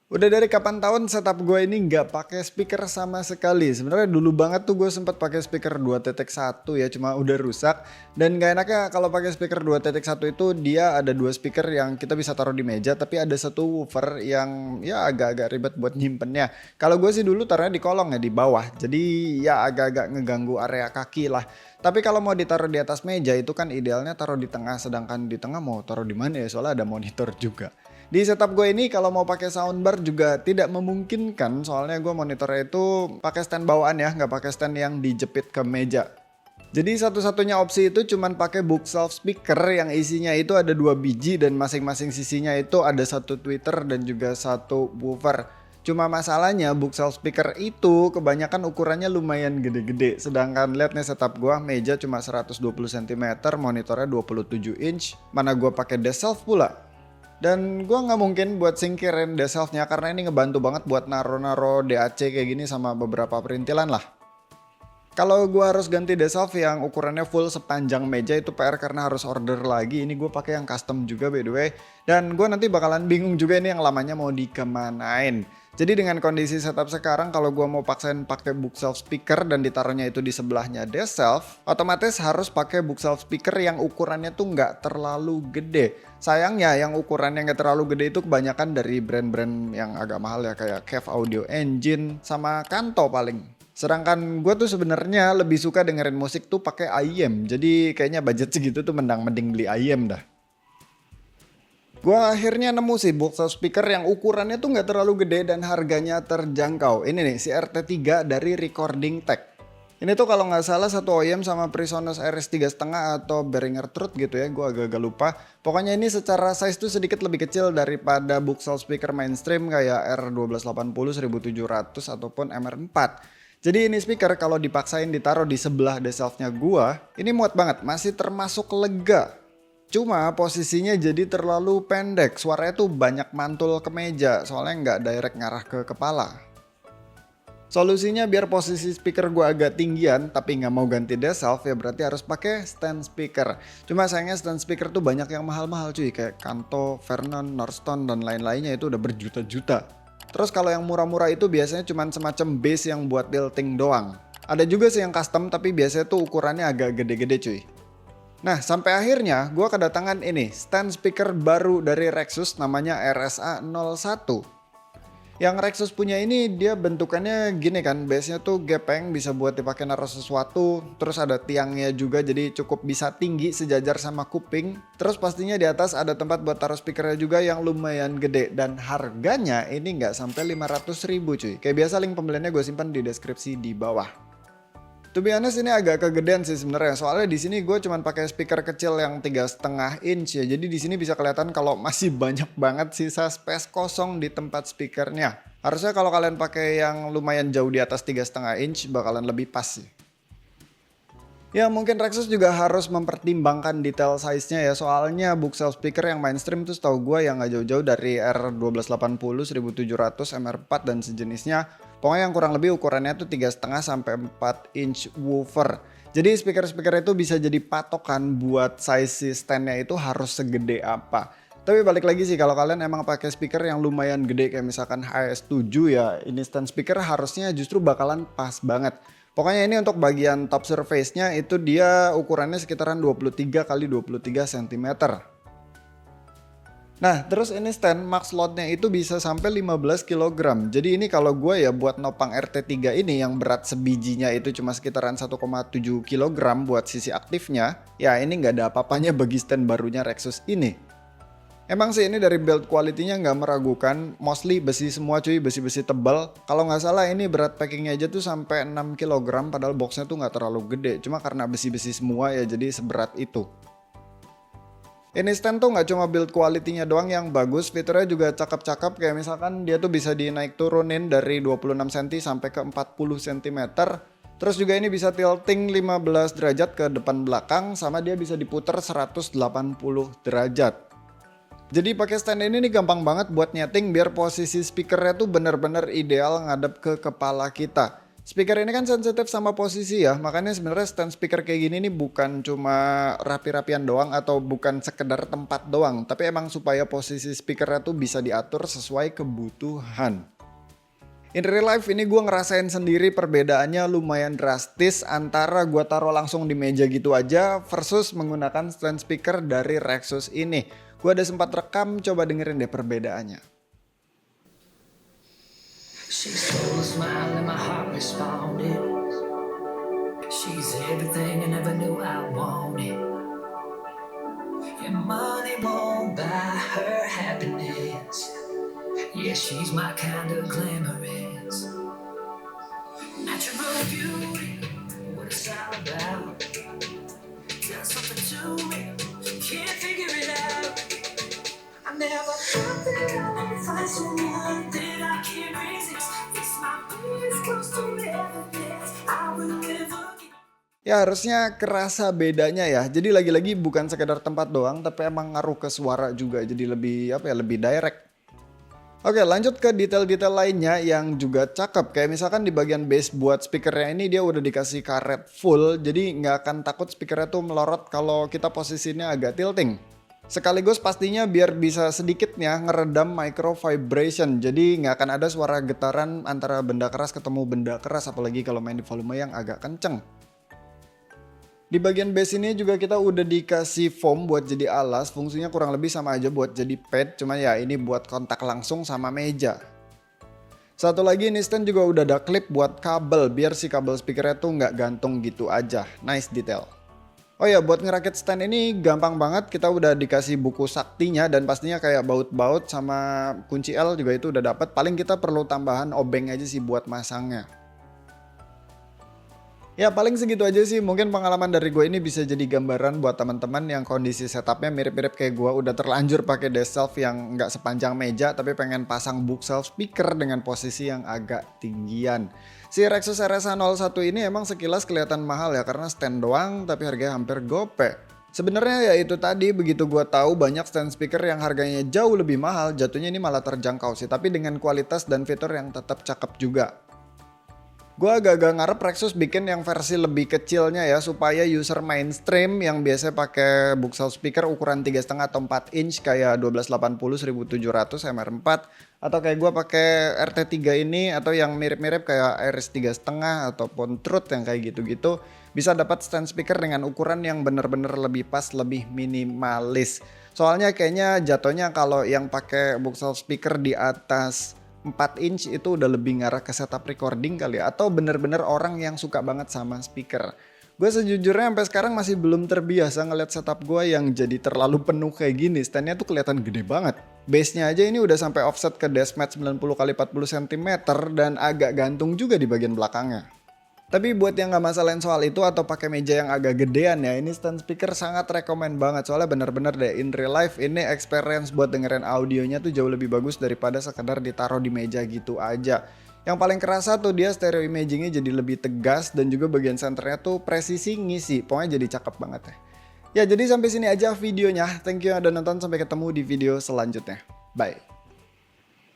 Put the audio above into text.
Udah dari kapan tahun setup gue ini nggak pakai speaker sama sekali. Sebenarnya dulu banget tuh gue sempat pakai speaker 2.1 ya, cuma udah rusak. Dan gak enaknya kalau pakai speaker 2.1 itu dia ada dua speaker yang kita bisa taruh di meja, tapi ada satu woofer yang ya agak-agak ribet buat nyimpennya. Kalau gue sih dulu taruhnya di kolong ya di bawah, jadi ya agak-agak ngeganggu area kaki lah. Tapi kalau mau ditaruh di atas meja itu kan idealnya taruh di tengah, sedangkan di tengah mau taruh di mana ya, soalnya ada monitor juga. Di setup gue ini kalau mau pakai soundbar juga tidak memungkinkan, soalnya gue monitornya itu pakai stand bawaan ya, nggak pakai stand yang dijepit ke meja. Jadi satu-satunya opsi itu cuman pakai bookshelf speaker yang isinya itu ada dua biji dan masing-masing sisinya itu ada satu tweeter dan juga satu woofer. Cuma masalahnya bookshelf speaker itu kebanyakan ukurannya lumayan gede-gede. Sedangkan lihat nih setup gua meja cuma 120 cm, monitornya 27 inch. Mana gua pakai desk shelf pula. Dan gue nggak mungkin buat singkirin desk shelf-nya karena ini ngebantu banget buat naro-naro DAC kayak gini sama beberapa perintilan lah. Kalau gue harus ganti desk shelf yang ukurannya full sepanjang meja itu PR karena harus order lagi. Ini gue pakai yang custom juga by the way. Dan gue nanti bakalan bingung juga ini yang lamanya mau dikemanain. Jadi dengan kondisi setup sekarang kalau gue mau paksain pakai bookshelf speaker dan ditaruhnya itu di sebelahnya desk shelf, otomatis harus pakai bookshelf speaker yang ukurannya tuh nggak terlalu gede. Sayangnya yang ukurannya nggak terlalu gede itu kebanyakan dari brand-brand yang agak mahal ya kayak Cave Audio Engine sama Kanto paling. Sedangkan gue tuh sebenarnya lebih suka dengerin musik tuh pakai IEM. Jadi kayaknya budget segitu tuh mending beli IEM dah. Gua akhirnya nemu sih bookshelf speaker yang ukurannya tuh nggak terlalu gede dan harganya terjangkau. Ini nih si RT3 dari Recording Tech. Ini tuh kalau nggak salah satu OEM sama Presonus RS 3,5 atau Behringer Truth gitu ya, gue agak-agak lupa. Pokoknya ini secara size tuh sedikit lebih kecil daripada bookshelf speaker mainstream kayak R1280, 1700 ataupun MR4. Jadi ini speaker kalau dipaksain ditaruh di sebelah desk shelf-nya gua, ini muat banget, masih termasuk lega. Cuma posisinya jadi terlalu pendek, suaranya tuh banyak mantul ke meja, soalnya nggak direct ngarah ke kepala. Solusinya biar posisi speaker gue agak tinggian tapi nggak mau ganti desk shelf ya berarti harus pakai stand speaker. Cuma sayangnya stand speaker tuh banyak yang mahal-mahal cuy kayak Kanto, Vernon, Northstone dan lain-lainnya itu udah berjuta-juta. Terus kalau yang murah-murah itu biasanya cuma semacam base yang buat tilting doang. Ada juga sih yang custom tapi biasanya tuh ukurannya agak gede-gede cuy. Nah sampai akhirnya gue kedatangan ini stand speaker baru dari Rexus namanya RSA01. Yang Rexus punya ini dia bentukannya gini kan, base-nya tuh gepeng bisa buat dipakai naruh sesuatu, terus ada tiangnya juga jadi cukup bisa tinggi sejajar sama kuping. Terus pastinya di atas ada tempat buat taruh speakernya juga yang lumayan gede dan harganya ini nggak sampai 500.000 cuy. Kayak biasa link pembeliannya gue simpan di deskripsi di bawah. To be honest ini agak kegedean sih sebenarnya. Soalnya di sini gue cuman pakai speaker kecil yang 3,5 inch ya. Jadi di sini bisa kelihatan kalau masih banyak banget sisa space kosong di tempat speakernya. Harusnya kalau kalian pakai yang lumayan jauh di atas 3,5 inch bakalan lebih pas sih. Ya mungkin Rexus juga harus mempertimbangkan detail size-nya ya. Soalnya bookshelf speaker yang mainstream tuh setahu gue yang gak jauh-jauh dari R1280, 1700, MR4 dan sejenisnya. Pokoknya yang kurang lebih ukurannya tuh 3,5 sampai 4 inch woofer. Jadi speaker-speaker itu bisa jadi patokan buat size si stand-nya itu harus segede apa. Tapi balik lagi sih kalau kalian emang pakai speaker yang lumayan gede kayak misalkan HS7 ya, ini stand speaker harusnya justru bakalan pas banget. Pokoknya ini untuk bagian top surface-nya itu dia ukurannya sekitaran 23 kali 23 cm. Nah terus ini stand max load-nya itu bisa sampai 15 kg. Jadi ini kalau gue ya buat nopang RT3 ini yang berat sebijinya itu cuma sekitaran 1,7 kg buat sisi aktifnya. Ya ini nggak ada apa-apanya bagi stand barunya Rexus ini. Emang sih ini dari build quality-nya nggak meragukan, mostly besi semua cuy, besi-besi tebal. Kalau nggak salah ini berat packingnya aja tuh sampai 6 kg padahal boxnya tuh nggak terlalu gede. Cuma karena besi-besi semua ya jadi seberat itu. Ini stand tuh nggak cuma build quality-nya doang yang bagus, fiturnya juga cakep-cakep kayak misalkan dia tuh bisa dinaik turunin dari 26 cm sampai ke 40 cm. Terus juga ini bisa tilting 15 derajat ke depan belakang sama dia bisa diputer 180 derajat. Jadi pakai stand ini nih gampang banget buat nyeting biar posisi speakernya tuh bener-bener ideal ngadep ke kepala kita. Speaker ini kan sensitif sama posisi ya, makanya sebenarnya stand speaker kayak gini nih bukan cuma rapi-rapian doang atau bukan sekedar tempat doang, tapi emang supaya posisi speakernya tuh bisa diatur sesuai kebutuhan. In real life ini gue ngerasain sendiri perbedaannya lumayan drastis antara gue taruh langsung di meja gitu aja versus menggunakan stand speaker dari Rexus ini. Gue ada sempat rekam, coba dengerin deh perbedaannya. She stole a smile and my heart responded. She's everything I never knew I wanted. And money won't buy her happiness. Yeah, she's my kind of glamorous. Natural beauty, what it's all about. Does something to me, can't figure it out. I never thought that I would find someone that I can't resist. This my fears close to evidence. I will never get. Ya harusnya kerasa bedanya ya. Jadi lagi-lagi bukan sekedar tempat doang, tapi emang ngaruh ke suara juga. Jadi lebih lebih direct. Oke, lanjut ke detail-detail lainnya yang juga cakep. Kayak misalkan di bagian bass buat speakernya ini dia udah dikasih karet full. Jadi nggak akan takut speakernya tuh melorot kalau kita posisinya agak tilting. Sekaligus pastinya biar bisa sedikitnya ngeredam micro vibration. Jadi nggak akan ada suara getaran antara benda keras ketemu benda keras. Apalagi kalau main di volume yang agak kenceng. Di bagian bass ini juga kita udah dikasih foam buat jadi alas, fungsinya kurang lebih sama aja buat jadi pad, cuma ya ini buat kontak langsung sama meja. Satu lagi ini stand juga udah ada klip buat kabel, biar si kabel speakernya tuh nggak gantung gitu aja, nice detail. Oh ya, buat ngerakit stand ini gampang banget, kita udah dikasih buku saktinya dan pastinya kayak baut-baut sama kunci L juga itu udah dapet, paling kita perlu tambahan obeng aja sih buat masangnya. Ya paling segitu aja sih, mungkin pengalaman dari gue ini bisa jadi gambaran buat teman-teman yang kondisi setupnya mirip-mirip kayak gue, udah terlanjur pakai desk shelf yang nggak sepanjang meja tapi pengen pasang bookshelf speaker dengan posisi yang agak tinggian. Si Rexus RSA01 ini emang sekilas kelihatan mahal ya karena stand doang tapi harganya hampir gope. Sebenarnya ya itu tadi, begitu gue tahu banyak stand speaker yang harganya jauh lebih mahal, jatuhnya ini malah terjangkau sih, tapi dengan kualitas dan fitur yang tetap cakep juga. Gue agak-agak ngarep Rexus bikin yang versi lebih kecilnya ya supaya user mainstream yang biasa pakai bookshelf speaker ukuran 3,5 atau 4 inch kayak 1280 1700 MR4 atau kayak gue pakai RT3 ini atau yang mirip-mirip kayak Iris 3,5 ataupun Truth yang kayak gitu-gitu bisa dapat stand speaker dengan ukuran yang bener-bener lebih pas, lebih minimalis. Soalnya kayaknya jatuhnya kalau yang pakai bookshelf speaker di atas 4 inch itu udah lebih ngarah ke setup recording kali ya, atau bener-bener orang yang suka banget sama speaker. Gue sejujurnya sampai sekarang masih belum terbiasa ngeliat setup gue yang jadi terlalu penuh kayak gini. Standnya tuh kelihatan gede banget. Bassnya aja ini udah sampai offset ke dashmat 90 x 40 cm dan agak gantung juga di bagian belakangnya. Tapi buat yang gak masalahin soal itu atau pakai meja yang agak gedean ya, ini stand speaker sangat rekomen banget. Soalnya bener-bener deh, in real life ini experience buat dengerin audionya tuh jauh lebih bagus daripada sekedar ditaruh di meja gitu aja. Yang paling kerasa tuh dia stereo imagingnya jadi lebih tegas dan juga bagian senternya tuh presisi ngisi. Pokoknya jadi cakep banget ya. Ya jadi sampai sini aja videonya. Thank you yang udah nonton, sampai ketemu di video selanjutnya. Bye.